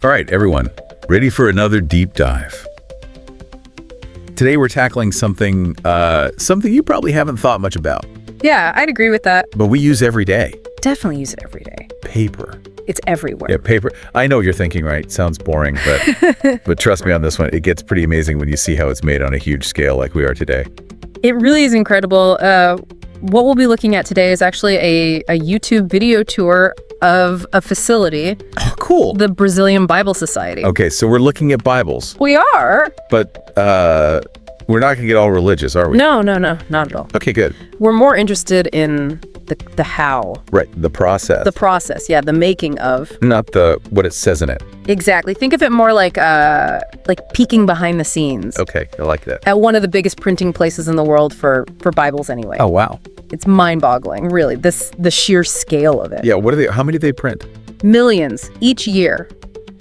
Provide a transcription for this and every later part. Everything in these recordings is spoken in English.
All right, everyone, ready for another deep dive. Today we're tackling something you probably haven't thought much about, Yeah, I'd agree with that. but we use every day. Definitely use it every day. Paper. It's everywhere. Yeah, paper. I know what you're thinking, right? Sounds boring, but trust me on this one. It gets pretty amazing when you see how it's made on a huge scale like we are today. It really is incredible. What we'll be looking at today is actually a YouTube video tour of a facility, Oh, cool. the Brazilian Bible Society. Okay, so we're looking at Bibles, We are. but we're not going to get all religious, are we? No, not at all. Okay, good. We're more interested in the how, Right, the process. the process, the making of. Not what it says in it. Exactly. Think of it more like peeking behind the scenes Okay, I like that. at one of the biggest printing places in the world for Bibles anyway. Oh, wow. It's mind-boggling, really, the sheer scale of it. Yeah, how many do they print? Millions each year.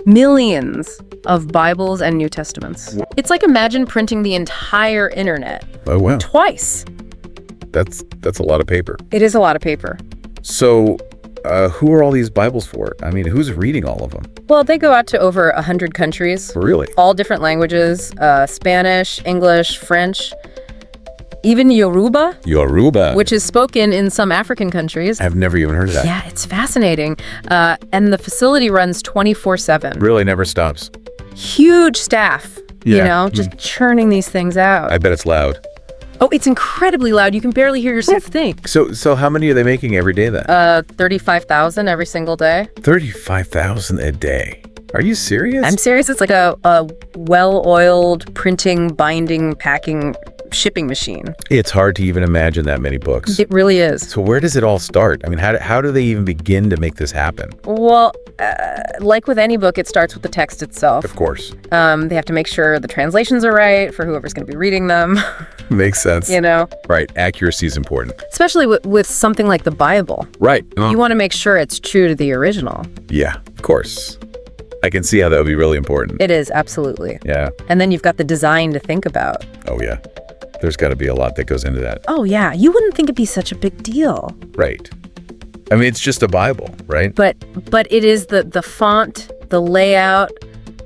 Millions of Bibles and New Testaments. It's like imagine printing the entire internet Oh, wow. twice. That's a lot of paper. It is a lot of paper. So, who are all these Bibles for? I mean, who's reading all of them? Well, they go out to over 100 countries, Really? all different languages, Spanish, English, French, even Yoruba, Yoruba. which is spoken in some African countries. I've never even heard of that. Yeah, it's fascinating. And the facility runs 24/7. Really never stops. Huge staff, Yeah. just churning these things out. I bet it's loud. Oh, it's incredibly loud. You can barely hear yourself think. So how many are they making every day then? 35,000 every single day. 35,000 a day. Are you serious? I'm serious. It's like a well-oiled printing, binding, packing, shipping machine. It's hard to even imagine that many books. It really is. So where does it all start? I mean, how do they even begin to make this happen? Well, like with any book, it starts with the text itself. Of course. They have to make sure the translations are right for whoever's going to be reading them. Makes sense. Right. Accuracy is important. Especially with something like the Bible. Right. You want to make sure it's true to the original. Yeah, of course. I can see how that would be really important. It is, absolutely. Yeah. And then you've got the design to think about. Oh, yeah. There's got to be a lot that goes into that. Oh, yeah. You wouldn't think it'd be such a big deal. Right. I mean, it's just a Bible, right? But it is the font, the layout,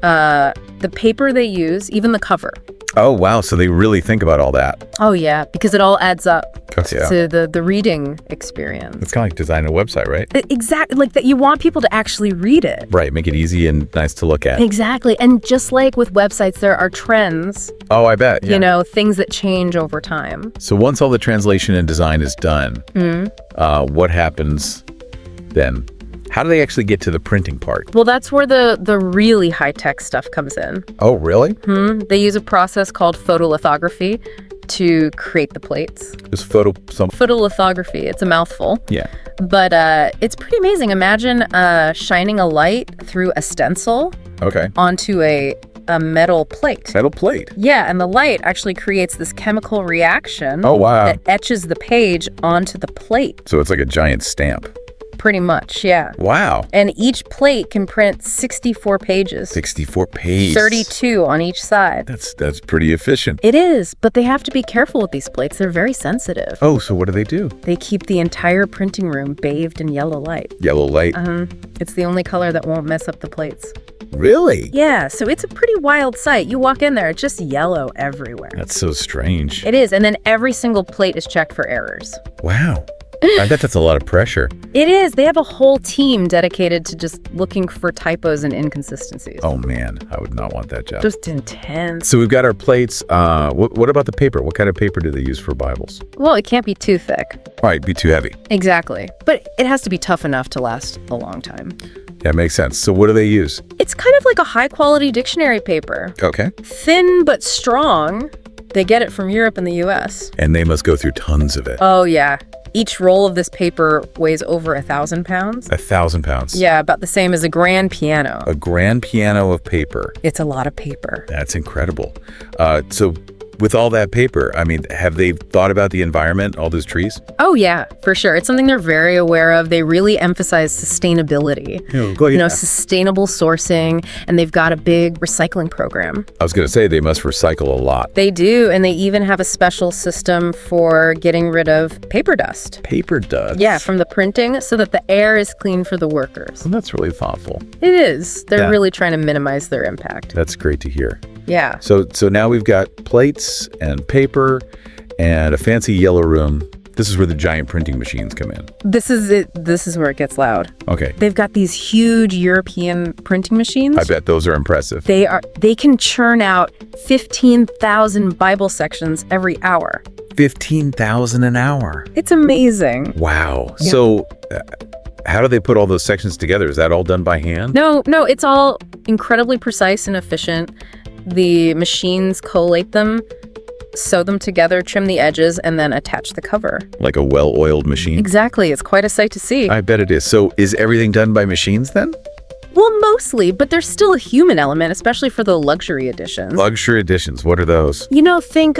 the paper they use, even the cover. Oh, wow. So they really think about all that. Oh, yeah, because it all adds up Yeah. to the reading experience. It's kind of like designing a website, right? Exactly. Like that, you want people to actually read it. Right. Make it easy and nice to look at. Exactly. And just like with websites, there are trends, Oh, I bet. Yeah. things that change over time. So once all the translation and design is done, what happens then? How do they actually get to the printing part? Well, that's where the really high-tech stuff comes in. Oh, really? They use a process called photolithography to create the plates. Just Photolithography, it's a mouthful. Yeah. But it's pretty amazing. Imagine shining a light through a stencil Okay. onto a metal plate. Metal plate. Yeah, and the light actually creates this chemical reaction Oh, wow. that etches the page onto the plate. So it's like a giant stamp. Pretty much, yeah. Wow. And each plate can print 64 pages. 64 pages. 32 on each side. That's pretty efficient. It is, but they have to be careful with these plates. They're very sensitive. Oh, so what do? They keep the entire printing room bathed in yellow light. Yellow light. It's the only color that won't mess up the plates. Really? Yeah, so it's a pretty wild sight. You walk in there, it's just yellow everywhere. That's so strange. It is, and then every single plate is checked for errors. Wow. I bet that's a lot of pressure. It is. They have a whole team dedicated to just looking for typos and inconsistencies. Oh, man. I would not want that job. Just intense. So we've got our plates. What about the paper? What kind of paper do they use for Bibles? Well, it can't be too thick. All right, be too heavy. Exactly. But it has to be tough enough to last a long time. Yeah, makes sense. So what do they use? It's kind of like a high-quality dictionary paper. Okay. Thin but strong. They get it from Europe and the U.S. And they must go through tons of it. Oh, yeah. Each roll of this paper weighs over 1,000 pounds. 1,000 pounds. Yeah, about the same as a grand piano. A grand piano of paper. It's a lot of paper. That's incredible. So With all that paper, I mean, have they thought about the environment, all those trees? Oh, yeah, for sure. It's something they're very aware of. They really emphasize sustainability, sustainable sourcing, and they've got a big recycling program. I was going to say they must recycle a lot. They do, and they even have a special system for getting rid of paper dust. Paper dust? Yeah, from the printing so that the air is clean for the workers. Well, that's really thoughtful. It is. They're really trying to minimize their impact. That's great to hear. Yeah. So now we've got plates and paper and a fancy yellow room. This is where the giant printing machines come in. This is it. This is where it gets loud. Okay. They've got these huge European printing machines. I bet those are impressive. They can churn out 15,000 Bible sections every hour. 15,000 an hour. It's amazing. Wow. Yeah. So how do they put all those sections together? Is that all done by hand? No, it's all incredibly precise and efficient. The machines collate them, sew them together, trim the edges, and then attach the cover. Like a well-oiled machine? Exactly. It's quite a sight to see. I bet it is. So is everything done by machines then? Well, mostly, but there's still a human element, especially for the luxury editions. Luxury editions. What are those? Think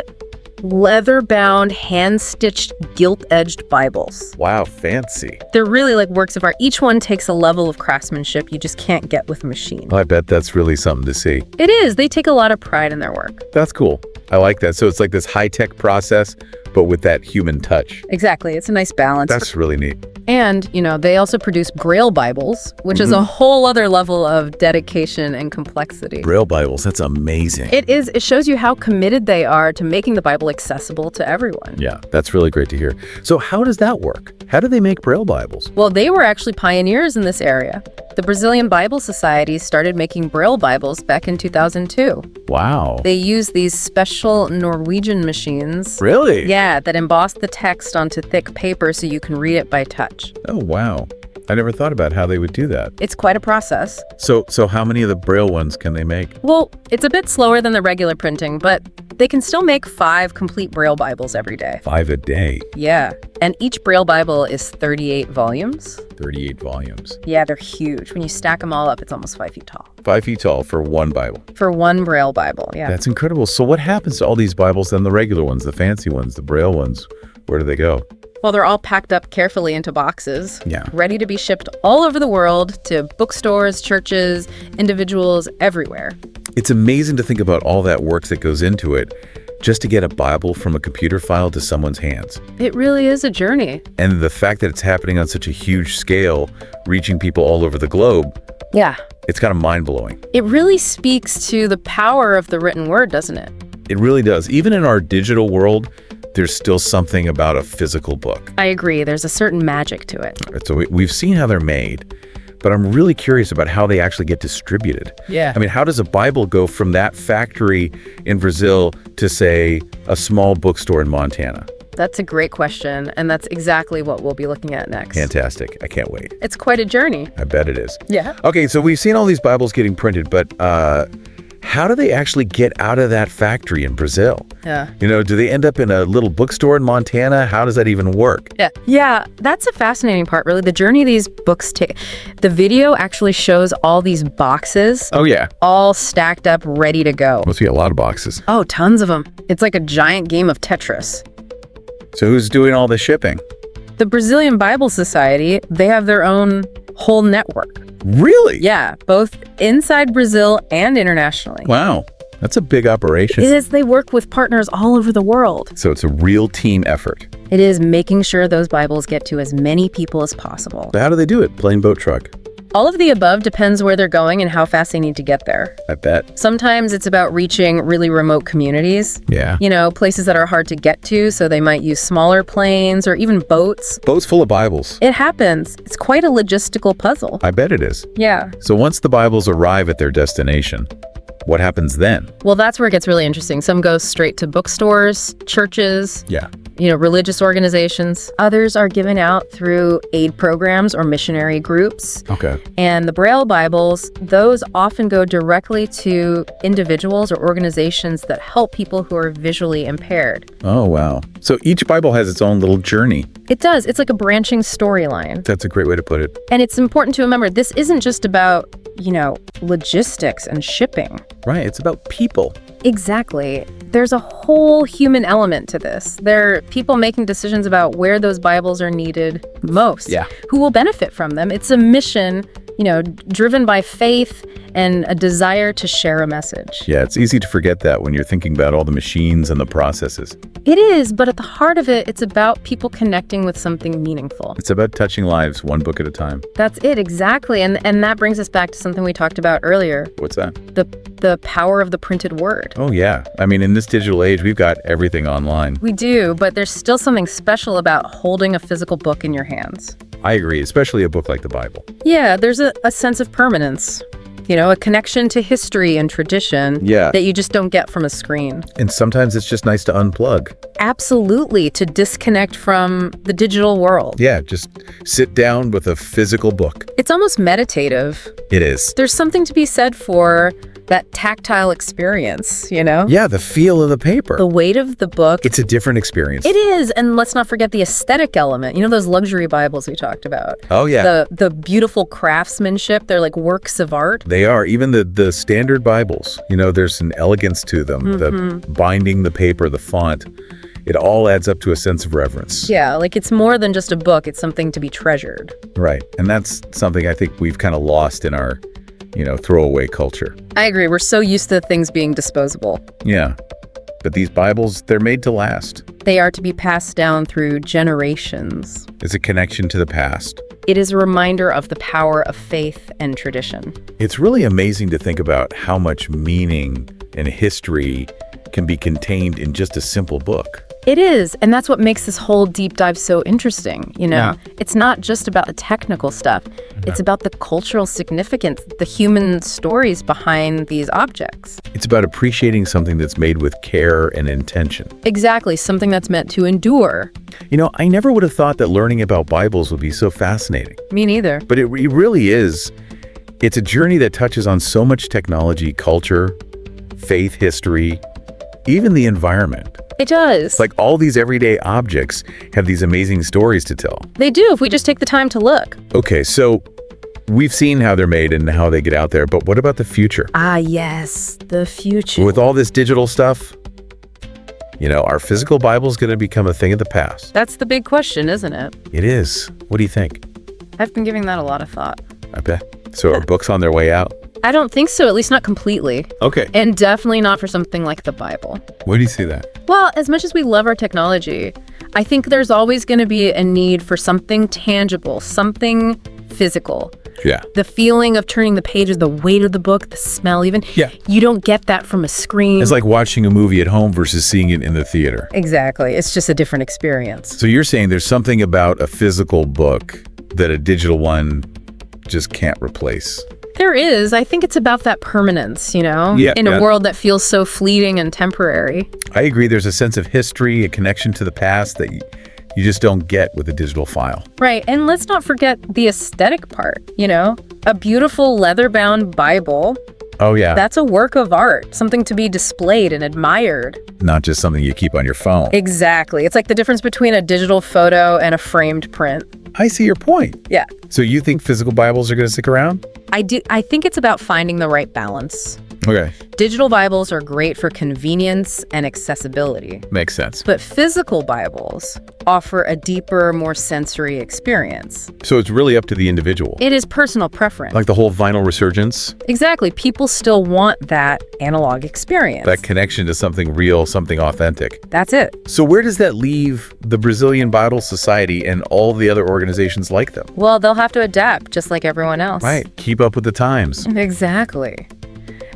leather-bound, hand-stitched, gilt-edged Bibles. Wow, fancy. They're really like works of art. Each one takes a level of craftsmanship you just can't get with a machine. I bet that's really something to see. It is. They take a lot of pride in their work. That's cool. I like that. So it's like this high-tech process, but with that human touch. Exactly. It's a nice balance. That's really neat. And, they also produce Braille Bibles, which is a whole other level of dedication and complexity. Braille Bibles, that's amazing. It is. It shows you how committed they are to making the Bible accessible to everyone. Yeah, that's really great to hear. So how does that work? How do they make Braille Bibles? Well, they were actually pioneers in this area. The Brazilian Bible Society started making Braille Bibles back in 2002. Wow. They use these special Norwegian machines. Really? Yeah, that emboss the text onto thick paper so you can read it by touch. Oh, wow. I never thought about how they would do that. It's quite a process. So how many of the Braille ones can they make? Well, it's a bit slower than the regular printing, but they can still make 5 complete Braille Bibles every day. 5 a day. Yeah, and each Braille Bible is 38 volumes. 38 volumes. Yeah, they're huge. When you stack them all up, it's almost 5 feet tall. 5 feet tall for one Bible. For one Braille Bible, yeah. That's incredible. So what happens to all these Bibles then, the regular ones, the fancy ones, the Braille ones? Where do they go? Well, they're all packed up carefully into boxes, Yeah. ready to be shipped all over the world to bookstores, churches, individuals, everywhere. It's amazing to think about all that work that goes into it just to get a Bible from a computer file to someone's hands. It really is a journey. And the fact that it's happening on such a huge scale, reaching people all over the globe, Yeah. it's kind of mind-blowing. It really speaks to the power of the written word, doesn't it? It really does. Even in our digital world, there's still something about a physical book. I agree. There's a certain magic to it. So we've seen how they're made, but I'm really curious about how they actually get distributed. Yeah. I mean, how does a Bible go from that factory in Brazil to, say, a small bookstore in Montana? That's a great question, and that's exactly what we'll be looking at next. Fantastic. I can't wait. It's quite a journey. I bet it is. Yeah. Okay, so we've seen all these Bibles getting printed, but how do they actually get out of that factory in Brazil? Yeah. Do they end up in a little bookstore in Montana? How does that even work? Yeah, that's a fascinating part, really. The journey these books take. The video actually shows all these boxes. Oh, yeah. All stacked up, ready to go. Must be a lot of boxes. Oh, tons of them. It's like a giant game of Tetris. So who's doing all the shipping? The Brazilian Bible Society, they have their own whole network. Really? Yeah, both inside Brazil and internationally. Wow. That's a big operation. It is. They work with partners all over the world. So it's a real team effort. It is making sure those Bibles get to as many people as possible. So how do they do it? Plane, boat, truck? All of the above depends where they're going and how fast they need to get there. I bet. Sometimes it's about reaching really remote communities. Yeah. Places that are hard to get to, so they might use smaller planes or even boats. Boats full of Bibles. It happens. It's quite a logistical puzzle. I bet it is. Yeah. So once the Bibles arrive at their destination, what happens then? Well, that's where it gets really interesting. Some go straight to bookstores, churches, Yeah. religious organizations. Others are given out through aid programs or missionary groups. Okay. And the Braille Bibles, those often go directly to individuals or organizations that help people who are visually impaired. Oh, wow. So each Bible has its own little journey. It does. It's like a branching storyline. That's a great way to put it. And it's important to remember, this isn't just about, logistics and shipping. Right. It's about people. Exactly. There's a whole human element to this. There are people making decisions about where those Bibles are needed most. Yeah. Who will benefit from them. It's a mission, driven by faith and a desire to share a message. Yeah, it's easy to forget that when you're thinking about all the machines and the processes. It is, but at the heart of it, it's about people connecting with something meaningful. It's about touching lives one book at a time. That's it, exactly. And that brings us back to something we talked about earlier. What's that? The power of the printed word. Oh, yeah. I mean, in this digital age, we've got everything online. We do, but there's still something special about holding a physical book in your hands. I agree, especially a book like the Bible. Yeah, there's a sense of permanence. A connection to history and tradition that you just don't get from a screen. And sometimes it's just nice to unplug. Absolutely, to disconnect from the digital world. Yeah, just sit down with a physical book. It's almost meditative. It is. There's something to be said for that tactile experience, Yeah, the feel of the paper. The weight of the book. It's a different experience. It is, and let's not forget the aesthetic element. Those luxury Bibles we talked about. Oh, yeah. The beautiful craftsmanship, they're like works of art. They are. Even the standard Bibles, there's an elegance to them. Mm-hmm. The binding, the paper, the font, it all adds up to a sense of reverence. Yeah, like it's more than just a book. It's something to be treasured. Right, and that's something I think we've kind of lost in our throwaway culture. I agree. We're so used to things being disposable. Yeah. But these Bibles, they're made to last. They are to be passed down through generations. It's a connection to the past. It is a reminder of the power of faith and tradition. It's really amazing to think about how much meaning and history can be contained in just a simple book. It is, and that's what makes this whole deep dive so interesting, Yeah. It's not just about the technical stuff. It's about the cultural significance, the human stories behind these objects. It's about appreciating something that's made with care and intention. Exactly, something that's meant to endure. I never would have thought that learning about Bibles would be so fascinating. Me neither. But it really is. It's a journey that touches on so much technology, culture, faith, history, even the environment. It does. Like all these everyday objects have these amazing stories to tell. They do, if we just take the time to look. Okay, so we've seen how they're made and how they get out there, but what about the future? Ah, yes, the future. With all this digital stuff, are physical Bibles going to become a thing of the past? That's the big question, isn't it? It is. What do you think? I've been giving that a lot of thought. I bet. So are books on their way out? I don't think so, at least not completely. Okay. And definitely not for something like the Bible. Where do you see that? Well, as much as we love our technology, I think there's always going to be a need for something tangible, something physical. Yeah. The feeling of turning the pages, the weight of the book, the smell even. Yeah. You don't get that from a screen. It's like watching a movie at home versus seeing it in the theater. Exactly. It's just a different experience. So you're saying there's something about a physical book that a digital one just can't replace? There is. I think it's about that permanence, Yeah, in a world that feels so fleeting and temporary. I agree. There's a sense of history, a connection to the past that you just don't get with a digital file. Right. And let's not forget the aesthetic part, A beautiful leather-bound Bible. Oh, yeah. That's a work of art, something to be displayed and admired. Not just something you keep on your phone. Exactly. It's like the difference between a digital photo and a framed print. I see your point. Yeah. So you think physical Bibles are going to stick around? I do. I think it's about finding the right balance. Okay. Digital Bibles are great for convenience and accessibility. Makes sense. But physical Bibles offer a deeper, more sensory experience. So it's really up to the individual. It is personal preference. Like the whole vinyl resurgence? Exactly. People still want that analog experience. That connection to something real, something authentic. That's it. So where does that leave the Brazilian Bible Society and all the other organizations like them? Well, they'll have to adapt just like everyone else. Right. Keep up with the times. Exactly.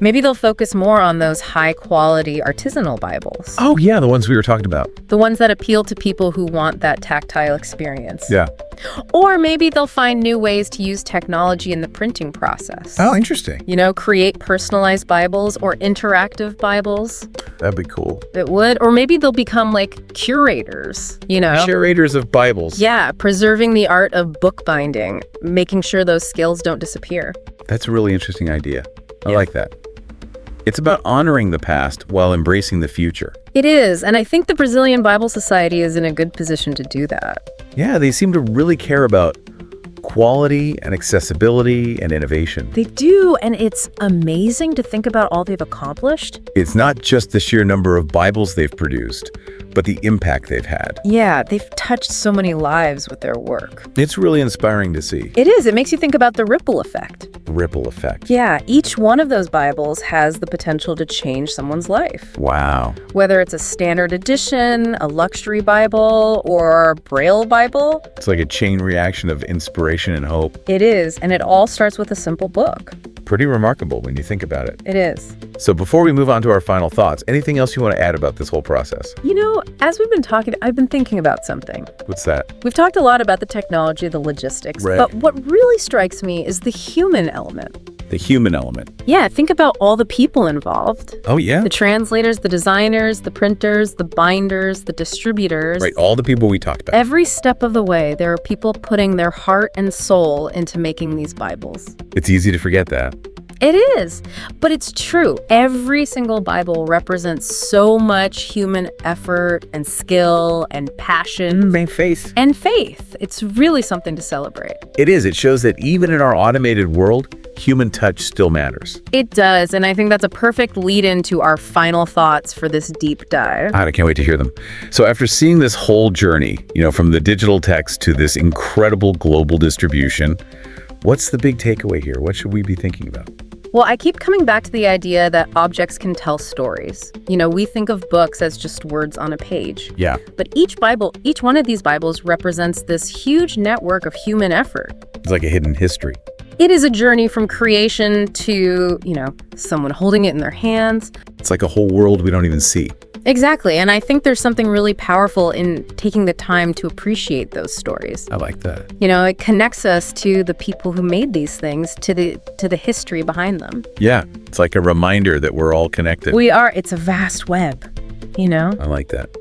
Maybe they'll focus more on those high-quality artisanal Bibles. Oh, yeah, the ones we were talking about. The ones that appeal to people who want that tactile experience. Yeah. Or maybe they'll find new ways to use technology in the printing process. Oh, interesting. Create personalized Bibles or interactive Bibles. That'd be cool. It would. Or maybe they'll become like curators, Curators of Bibles. Yeah, preserving the art of bookbinding, making sure those skills don't disappear. That's a really interesting idea. I like that. It's about honoring the past while embracing the future. It is, and I think the Brazilian Bible Society is in a good position to do that. Yeah, they seem to really care about quality and accessibility and innovation. They do, and it's amazing to think about all they've accomplished. It's not just the sheer number of Bibles they've produced, but the impact they've had. Yeah, they've touched so many lives with their work. It's really inspiring to see. It is. It makes you think about the ripple effect. Ripple effect. Yeah, each one of those Bibles has the potential to change someone's life. Wow. Whether it's a standard edition, a luxury Bible, or Braille Bible. It's like a chain reaction of inspiration and hope. It is, and it all starts with a simple book. Pretty remarkable when you think about it. It is. So before we move on to our final thoughts, anything else you want to add about this whole process? You know, as we've been talking, I've been thinking about something. What's that? We've talked a lot about the technology, the logistics, Right. but what really strikes me is the human element. The human element. Yeah, think about all the people involved. Oh, yeah? The translators, the designers, the printers, the binders, the distributors. Right, all the people we talked about. Every step of the way, there are people putting their heart and soul into making these Bibles. It's easy to forget that. It is, but it's true. Every single Bible represents so much human effort and skill and passion. Faith. And faith. It's really something to celebrate. It is. It shows that even in our automated world, human touch still matters. It does, and I think that's a perfect lead-in to our final thoughts for this deep dive. I can't wait to hear them. So after seeing this whole journey, from the digital text to this incredible global distribution, what's the big takeaway here? What should we be thinking about? Well, I keep coming back to the idea that objects can tell stories. We think of books as just words on a page. Yeah. But each one of these Bibles represents this huge network of human effort. It's like a hidden history. It is a journey from creation to, someone holding it in their hands. It's like a whole world we don't even see. Exactly, and I think there's something really powerful in taking the time to appreciate those stories. I like that. It connects us to the people who made these things, to the history behind them. Yeah, it's like a reminder that we're all connected. We are. It's a vast web, I like that.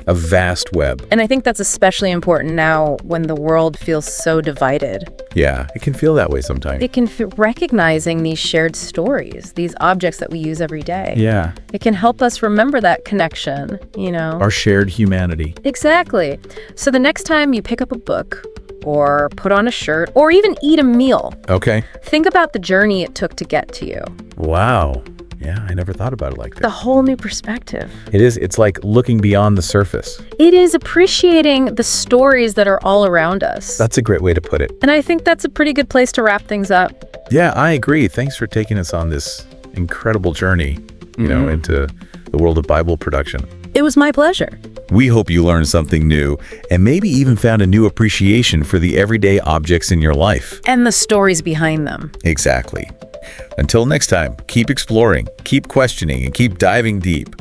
A vast web. And I think that's especially important now when the world feels so divided. Yeah, it can feel that way sometimes. It can recognizing these shared stories, these objects that we use every day. Yeah. It can help us remember that connection, Our shared humanity. Exactly. So the next time you pick up a book or put on a shirt or even eat a meal, Okay. think about the journey it took to get to you. Wow. Yeah, I never thought about it like that. The whole new perspective. It is. It's like looking beyond the surface. It is appreciating the stories that are all around us. That's a great way to put it. And I think that's a pretty good place to wrap things up. Yeah, I agree. Thanks for taking us on this incredible journey, into the world of Bible production. It was my pleasure. We hope you learned something new and maybe even found a new appreciation for the everyday objects in your life. And the stories behind them. Exactly. Until next time, keep exploring, keep questioning, and keep diving deep.